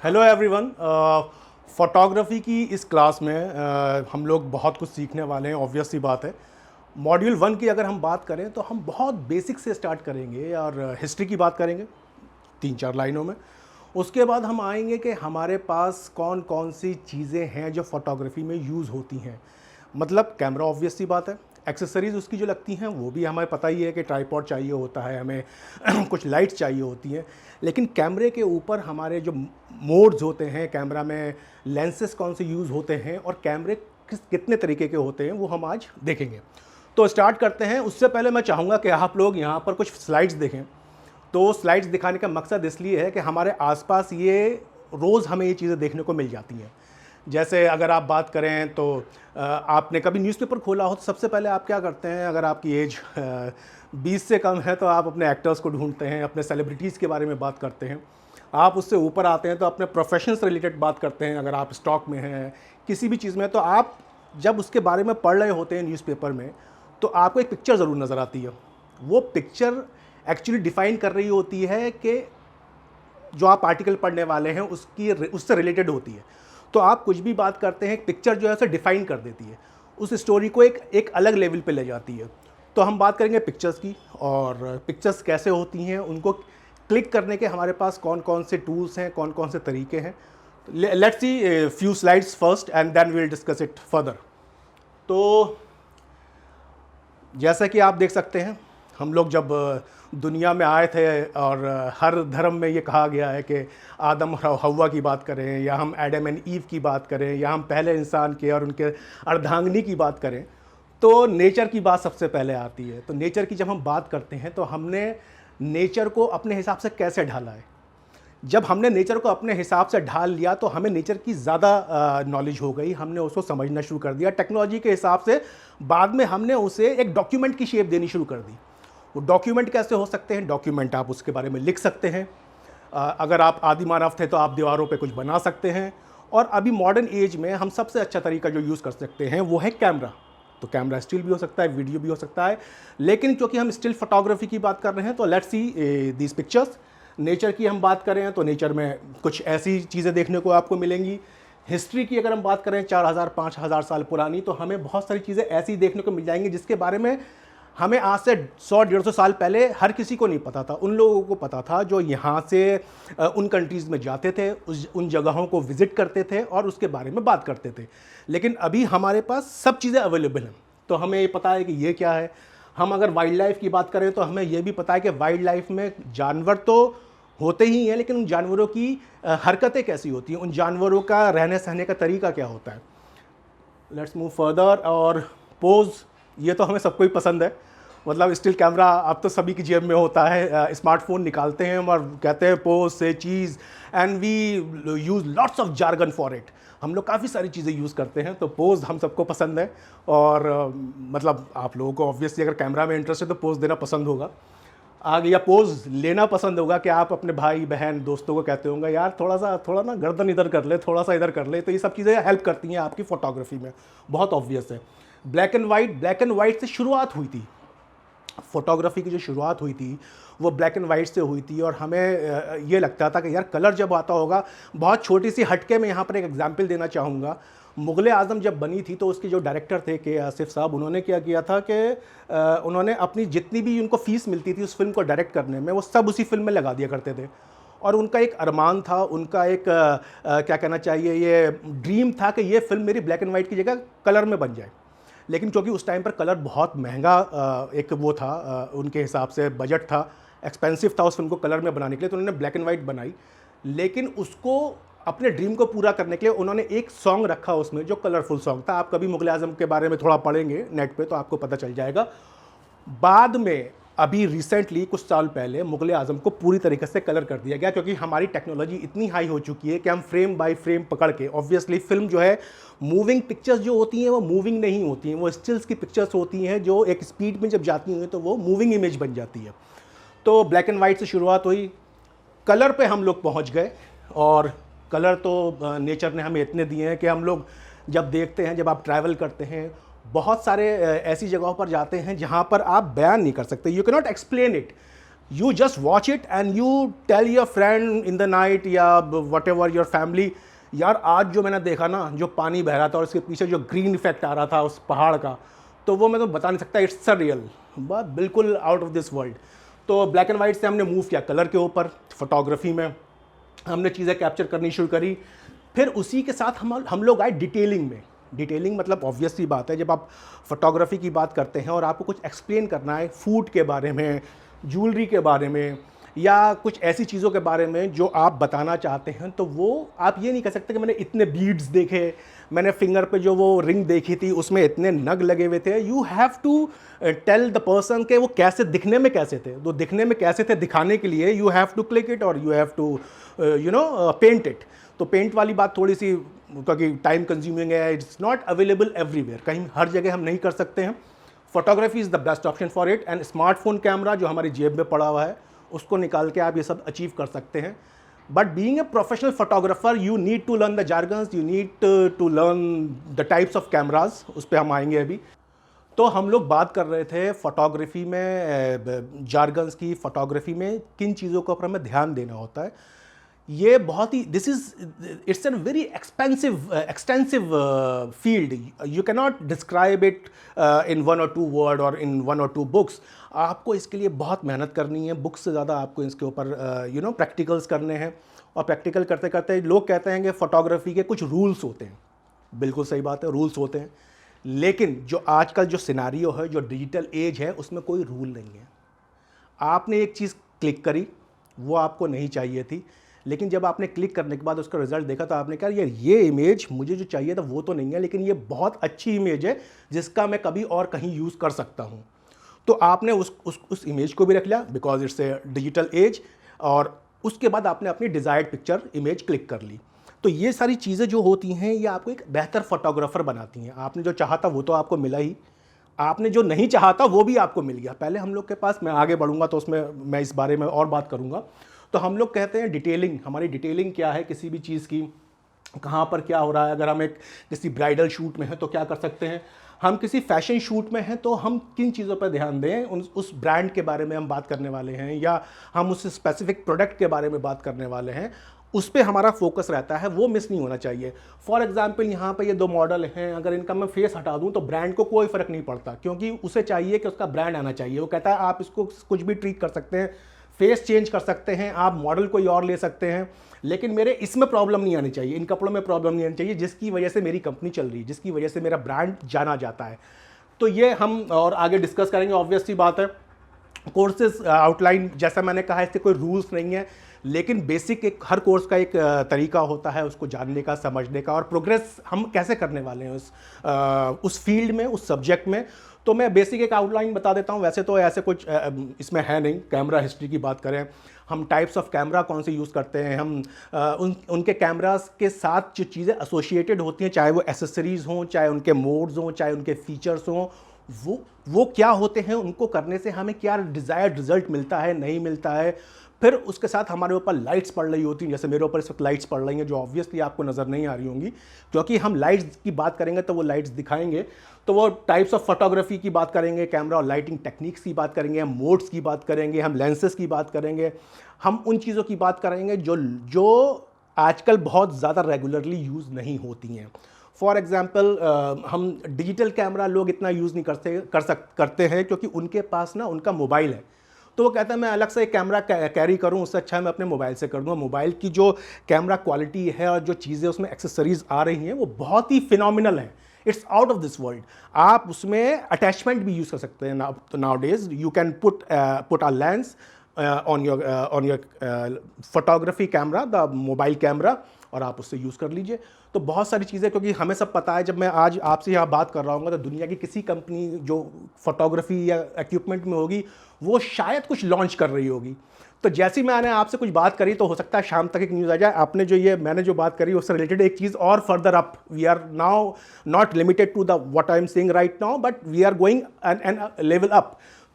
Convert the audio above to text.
Hello everyone. Photography की इस class में हम लोग बहुत कुछ सीखने वाले हैं, ऑब्वियस सी बात है। मॉड्यूल 1 की अगर हम बात करें तो हम बहुत बेसिक से स्टार्ट करेंगे और हिस्ट्री की बात करेंगे 3-4 लाइनों में। उसके बाद हम आएंगे कि हमारे पास कौन कौन सी चीज़ें हैं जो फोटोग्राफी में यूज़ होती हैं। मतलब कैमरा ऑब्वियस सी बात है, एक्सेसरीज़ उसकी जो लगती हैं वो भी हमें पता ही है कि ट्राइपॉड चाहिए होता है हमें कुछ लाइट्स चाहिए होती हैं। लेकिन कैमरे के ऊपर हमारे जो मोड्स होते हैं, कैमरा में लेंसेस कौन से यूज़ होते हैं और कैमरे कितने तरीके के होते हैं वो हम आज देखेंगे। तो स्टार्ट करते हैं। उससे पहले मैं चाहूँगा कि आप लोग यहाँ पर कुछ स्लाइड्स देखें। तो स्लाइड्स दिखाने का मकसद इसलिए है कि हमारे आसपास ये रोज़ हमें ये चीज़ें देखने को मिल जाती हैं। जैसे अगर आप बात करें तो आपने कभी न्यूज़पेपर खोला हो तो सबसे पहले आप क्या करते हैं, अगर आपकी एज 20 से कम है तो आप अपने एक्टर्स को ढूंढते हैं, अपने सेलिब्रिटीज़ के बारे में बात करते हैं। आप उससे ऊपर आते हैं तो अपने प्रोफेशन से रिलेटेड बात करते हैं। अगर आप स्टॉक में हैं, किसी भी चीज़ में, तो आप जब उसके बारे में पढ़ रहे होते हैं न्यूज़पेपर में, तो आपको एक पिक्चर ज़रूर नज़र आती है। वो पिक्चर एक्चुअली डिफ़ाइन कर रही होती है कि जो आप आर्टिकल पढ़ने वाले हैं उससे रिलेटेड होती है। तो आप कुछ भी बात करते हैं, पिक्चर जो है उसे डिफ़ाइन कर देती है, उस स्टोरी को एक अलग लेवल पे ले जाती है। तो हम बात करेंगे पिक्चर्स की, और पिक्चर्स कैसे होती हैं, उनको क्लिक करने के हमारे पास कौन कौन से टूल्स हैं, कौन कौन से तरीके हैं। Let's see few slides first and then we will discuss it further. तो जैसा कि आप देख सकते हैं, हम लोग जब दुनिया में आए थे और हर धर्म में ये कहा गया है कि आदम और हव्वा की बात करें, या हम एडम एंड ईव की बात करें, या हम पहले इंसान के और उनके अर्धांगिनी की बात करें, तो नेचर की बात सबसे पहले आती है। तो नेचर की जब हम बात करते हैं तो हमने नेचर को अपने हिसाब से कैसे ढाला है। जब हमने नेचर को अपने हिसाब से ढाल लिया तो हमें नेचर की ज़्यादा नॉलेज हो गई, हमने उसको समझना शुरू कर दिया टेक्नोलॉजी के हिसाब से। बाद में हमने उसे एक डॉक्यूमेंट की शेप देनी शुरू कर दी। वो डॉक्यूमेंट कैसे हो सकते हैं? डॉक्यूमेंट आप उसके बारे में लिख सकते हैं। अगर आप आदि मानव थे तो आप दीवारों पे कुछ बना सकते हैं। और अभी मॉडर्न एज में हम सबसे अच्छा तरीका जो यूज़ कर सकते हैं वो है कैमरा। तो कैमरा स्टिल भी हो सकता है, वीडियो भी हो सकता है, लेकिन क्योंकि हम स्टिल फोटोग्राफी की बात कर रहे हैं तो let's see these pictures. Nature की हम बात करें तो नेचर में कुछ ऐसी चीज़ें देखने को आपको मिलेंगी। हिस्ट्री की अगर हम बात करें 4000-5000 साल पुरानी, तो हमें बहुत सारी चीज़ें ऐसी देखने को मिल जाएंगी जिसके बारे में हमें आज से 100-150 साल पहले हर किसी को नहीं पता था। उन लोगों को पता था जो यहाँ से उन कंट्रीज़ में जाते थे, उन जगहों को विज़िट करते थे और उसके बारे में बात करते थे। लेकिन अभी हमारे पास सब चीज़ें अवेलेबल हैं, तो हमें ये पता है कि ये क्या है। हम अगर वाइल्ड लाइफ की बात करें तो हमें ये भी पता है कि वाइल्ड लाइफ में जानवर तो होते ही हैं, लेकिन उन जानवरों की हरकतें कैसी होती हैं, उन जानवरों का रहने सहने का तरीका क्या होता है। Let's move further. और पोज़, ये तो हमें सबको ही पसंद है। मतलब स्टिल कैमरा अब तो सभी की जेब में होता है। स्मार्टफोन निकालते हैं और कहते हैं पोज से चीज़, and we use lots of jargon for it. हम लोग काफ़ी सारी चीज़ें यूज़ करते हैं। तो पोज हम सबको पसंद है, और मतलब आप लोगों को ऑब्वियसली अगर कैमरा में इंटरेस्ट है तो पोज देना पसंद होगा आगे, या पोज लेना पसंद होगा कि आप अपने भाई बहन दोस्तों को कहते होंगे यार थोड़ा ना गर्दन इधर कर ले, थोड़ा सा इधर कर ले। तो ये सब चीज़ें हेल्प करती हैं आपकी फ़ोटोग्राफी में, बहुत ऑब्वियस है। ब्लैक एंड वाइट से शुरुआत हुई थी। फ़ोटोग्राफी की जो शुरुआत हुई थी वो ब्लैक एंड वाइट से हुई थी, और हमें ये लगता था कि यार कलर जब आता होगा। बहुत छोटी सी हटके में यहाँ पर एक एग्जांपल देना चाहूँगा। मुग़ल आज़म जब बनी थी तो उसके जो डायरेक्टर थे के आसिफ साहब, उन्होंने क्या किया था कि उन्होंने अपनी जितनी भी उनको फ़ीस मिलती थी उस फिल्म को डायरेक्ट करने में, वो सब उसी फिल्म में लगा दिया करते थे। और उनका एक अरमान था, उनका एक क्या कहना चाहिए, ये ड्रीम था कि ये फिल्म मेरी ब्लैक एंड वाइट की जगह कलर में बन जाए। लेकिन क्योंकि उस टाइम पर कलर बहुत महंगा एक वो था, उनके हिसाब से बजट था, एक्सपेंसिव था उस फिल्म को कलर में बनाने के लिए, तो उन्होंने ब्लैक एंड वाइट बनाई। लेकिन उसको अपने ड्रीम को पूरा करने के लिए उन्होंने एक सॉन्ग रखा उसमें जो कलरफुल सॉन्ग था। आप कभी मुग़ल आज़म के बारे में थोड़ा पढ़ेंगे नेट पे तो आपको पता चल जाएगा। बाद में अभी रिसेंटली कुछ साल पहले मुग़ल आज़म को पूरी तरीके से कलर कर दिया गया, क्योंकि हमारी टेक्नोलॉजी इतनी हाई हो चुकी है कि हम फ्रेम बाय फ्रेम पकड़ के, ऑब्वियसली फिल्म जो है, मूविंग पिक्चर्स जो होती हैं वो मूविंग नहीं होती हैं, वो स्टिल्स की पिक्चर्स होती हैं जो एक स्पीड में जब जाती हैं तो वो मूविंग इमेज बन जाती है। तो ब्लैक एंड वाइट से शुरुआत हुई, कलर पे हम लोग पहुंच गए। और कलर तो नेचर ने हमें इतने दिए हैं कि हम लोग जब देखते हैं, जब आप ट्रैवल करते हैं, बहुत सारे ऐसी जगहों पर जाते हैं जहाँ पर आप बयान नहीं कर सकते, you can not explain it. You just watch it and you tell your friend in the night या वट एवर योर फैमिली, यार आज जो मैंने देखा ना, जो पानी बह रहा था और उसके पीछे जो ग्रीन इफेक्ट आ रहा था उस पहाड़ का, तो वो मैं तो बता नहीं सकता, इट्स अ रियल, बिल्कुल आउट ऑफ दिस वर्ल्ड। तो ब्लैक एंड वाइट से हमने मूव किया कलर के ऊपर, फोटोग्राफी में हमने चीज़ें कैप्चर करनी शुरू करी। फिर उसी के साथ हम लोग आए डिटेलिंग में। डिटेलिंग मतलब ऑब्वियस सी बात है, जब आप फोटोग्राफी की बात करते हैं और आपको कुछ एक्सप्लेन करना है फूड के बारे में, ज्वेलरी के बारे में, या कुछ ऐसी चीज़ों के बारे में जो आप बताना चाहते हैं, तो वो आप ये नहीं कह सकते कि मैंने इतने बीड्स देखे, मैंने फिंगर पे जो वो रिंग देखी थी उसमें इतने नग लगे हुए थे। You have to tell the person के वो कैसे दिखने में कैसे थे, तो दिखने में कैसे थे दिखाने के लिए you have to click it और you have to paint it. तो पेंट वाली बात थोड़ी सी, क्योंकि टाइम कंज्यूमिंग है, इट्स नॉट अवेलेबल एवरीवेयर, कहीं हर जगह हम नहीं कर सकते हैं। Photography is the best option for it, and smartphone camera जो हमारी जेब में पड़ा हुआ है उसको निकाल के आप ये सब अचीव कर सकते हैं। But being a professional photographer you need to learn the jargons, you need to learn the types of cameras, उस पर हम आएंगे अभी। तो हम लोग बात कर रहे थे फोटोग्राफी में जार्गन्स की, फोटोग्राफी में किन चीज़ों के ऊपर हमें ध्यान देना होता है। ये बहुत ही, this is it's an very extensive field, you can not describe it in 1 or 2 word और इन 1 or 2 बुक्स। आपको इसके लिए बहुत मेहनत करनी है, बुक्स से ज़्यादा आपको इसके ऊपर प्रैक्टिकल्स करने हैं। और प्रैक्टिकल करते करते लोग कहते हैं कि फ़ोटोग्राफी के कुछ रूल्स होते हैं, बिल्कुल सही बात है, रूल्स होते हैं, लेकिन जो आजकल जो सिनारियो है, जो डिजिटल एज है, उसमें कोई रूल नहीं है। आपने एक चीज़ क्लिक करी, वो आपको नहीं चाहिए थी, लेकिन जब आपने क्लिक करने के बाद उसका रिजल्ट देखा तो आपने कहा यार ये इमेज मुझे जो चाहिए था वो तो नहीं है, लेकिन ये बहुत अच्छी इमेज है जिसका मैं कभी और कहीं यूज़ कर सकता हूँ। तो आपने उस इमेज को भी रख लिया because it's a digital age, और उसके बाद आपने अपनी डिज़ायर्ड पिक्चर इमेज क्लिक कर ली। तो ये सारी चीज़ें जो होती हैं ये आपको एक बेहतर फोटोग्राफर बनाती हैं। आपने जो चाहा था वो तो आपको मिला ही, आपने जो नहीं चाहा था वो भी आपको मिल गया। पहले हम लोग के पास, मैं आगे बढ़ूंगा तो उसमें मैं इस बारे में और बात करूंगा। तो हम लोग कहते हैं डिटेलिंग, हमारी डिटेलिंग क्या है किसी भी चीज़ की, कहाँ पर क्या हो रहा है। अगर हम एक किसी ब्राइडल शूट में हैं तो क्या कर सकते हैं, हम किसी फैशन शूट में हैं तो हम किन चीज़ों पर ध्यान दें, उस ब्रांड के बारे में हम बात करने वाले हैं, या हम उस स्पेसिफिक प्रोडक्ट के बारे में बात करने वाले हैं, उस पर हमारा फोकस रहता है, वो मिस नहीं होना चाहिए। फॉर एग्जांपल यहाँ पे ये 2 मॉडल हैं, अगर इनका मैं फेस हटा दूँ तो ब्रांड को कोई फ़र्क नहीं पड़ता, क्योंकि उसे चाहिए कि उसका ब्रांड आना चाहिए। वो कहता है आप इसको कुछ भी ट्रीट कर सकते हैं, फेस चेंज कर सकते हैं, आप मॉडल कोई और ले सकते हैं, लेकिन मेरे इसमें प्रॉब्लम नहीं आनी चाहिए, इन कपड़ों में प्रॉब्लम नहीं आनी चाहिए, जिसकी वजह से मेरी कंपनी चल रही है, जिसकी वजह से मेरा ब्रांड जाना जाता है। तो ये हम और आगे डिस्कस करेंगे, ऑब्वियस सी बात है। कोर्सेज आउटलाइन, जैसा मैंने कहा, इससे कोई रूल्स नहीं है, लेकिन बेसिक एक हर कोर्स का एक तरीका होता है उसको जानने का, समझने का, और प्रोग्रेस हम कैसे करने वाले हैं उस फील्ड में, उस सब्जेक्ट में। तो मैं बेसिक एक आउटलाइन बता देता हूँ। वैसे तो ऐसे कुछ इसमें है नहीं। कैमरा हिस्ट्री की बात करें, हम टाइप्स ऑफ कैमरा कौन से यूज़ करते हैं, हम उनके कैमरास के साथ जो चीज़ें एसोसिएटेड होती हैं, चाहे वो एसेसरीज़ हों, चाहे उनके मोड्स हों, चाहे उनके फीचर्स हों, वो क्या होते हैं, उनको करने से हमें क्या डिज़ायर्ड रिजल्ट मिलता है, नहीं मिलता है। फिर उसके साथ हमारे ऊपर लाइट्स पड़ रही होती हैं, जैसे मेरे ऊपर इस वक्त लाइट्स पड़ रही हैं, जो ऑब्वियसली आपको नज़र नहीं आ रही होंगी, क्योंकि हम लाइट्स की बात करेंगे तो वो लाइट्स दिखाएंगे। तो वो टाइप्स ऑफ फोटोग्राफी की बात करेंगे, कैमरा और लाइटिंग टेक्निक्स की बात करेंगे, हम मोड्स की बात करेंगे, हम लेंसेज की बात करेंगे, हम उन चीज़ों की बात करेंगे जो आजकल बहुत ज़्यादा रेगुलरली यूज़ नहीं होती हैं। फॉर एग्ज़ाम्पल हम डिजिटल कैमरा लोग इतना यूज़ नहीं करते हैं, क्योंकि उनके पास ना उनका मोबाइल है, तो वो कहता है मैं अलग से एक कैमरा कैरी करूं, उससे अच्छा है मैं अपने मोबाइल से कर दूंगा। मोबाइल की जो कैमरा क्वालिटी है और जो चीज़ें उसमें एक्सेसरीज आ रही हैं वो बहुत ही फिनोमिनल है, it's out of this world. आप उसमें अटैचमेंट भी यूज़ कर सकते हैं। Now days you can put a lens on your photography camera, the mobile camera, और आप उससे यूज़ कर लीजिए। तो बहुत सारी चीज़ें, क्योंकि हमें सब पता है, जब मैं आज आपसे यहाँ बात कर रहा हूँ तो दुनिया की किसी कंपनी जो फोटोग्राफी या इक्विपमेंट में होगी वो शायद कुछ लॉन्च कर रही होगी। तो जैसे ही मैंने आपसे कुछ बात करी तो हो सकता है शाम तक एक न्यूज़ आ जाए। आपने जो ये मैंने जो बात करी उससे रिलेटेड एक चीज़ और further up, we are now not limited to the what I am saying right now, but we are going an level up.